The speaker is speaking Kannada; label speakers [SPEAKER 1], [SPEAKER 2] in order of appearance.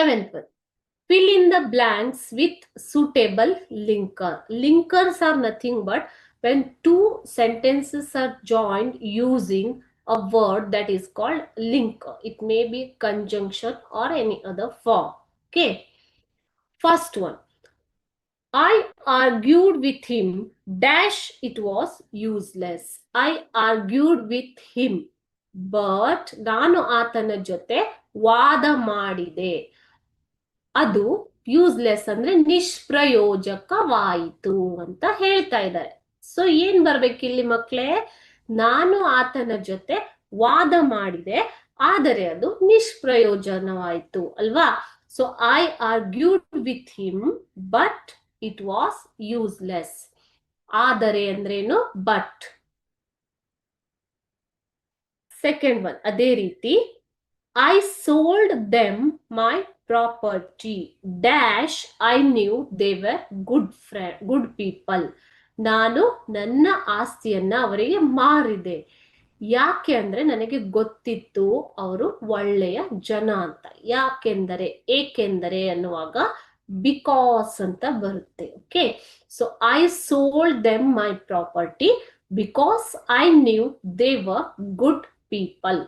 [SPEAKER 1] Seventh one, fill in the blanks with suitable linker. Linkers are nothing but when two sentences are joined using a word that is called linker. It may be conjunction or any other form. Okay. First one, I argued with him dash it was useless. I argued with him, but ನಾನು ಆತನ ಜೊತೆ ವಾದ ಮಾಡಿದೆ. ಅದು ಯೂಸ್ಲೆಸ್ ಅಂದ್ರೆ ನಿಷ್ಪ್ರಯೋಜಕವಾಯಿತು ಅಂತ ಹೇಳ್ತಾ ಇದ್ದಾರೆ. ಸೊ ಏನ್ ಬರ್ಬೇಕು ಇಲ್ಲಿ ಮಕ್ಕಳೇ? ನಾನು ಆತನ ಜೊತೆ ವಾದ ಮಾಡಿದೆ, ಆದರೆ ಅದು ನಿಷ್ಪ್ರಯೋಜನವಾಯಿತು ಅಲ್ವಾ? So I argued with him but it was useless. ಆದರೆ ಅಂದ್ರೇನು? ಬಟ್. ಸೆಕೆಂಡ್ ಒನ್ ಅದೇ ರೀತಿ, I sold them my property dash I knew they were good people. ನಾನು ನನ್ನ ಆಸ್ತಿಯನ್ನ ಅವರಿಗೆ ಮಾರಿದೆ. ಯಾಕೆ ಅಂದ್ರೆ ನನಗೆ ಗೊತ್ತಿತ್ತು ಅವರು ಒಳ್ಳೆಯ ಜನ ಅಂತ. ಯಾಕೆಂದರೆ, ಏಕೆಂದರೆ ಅನ್ನುವಾಗ ಬಿಕಾಸ್ ಅಂತ ಬರುತ್ತೆ. Okay. So I sold them my property because I knew they were good people.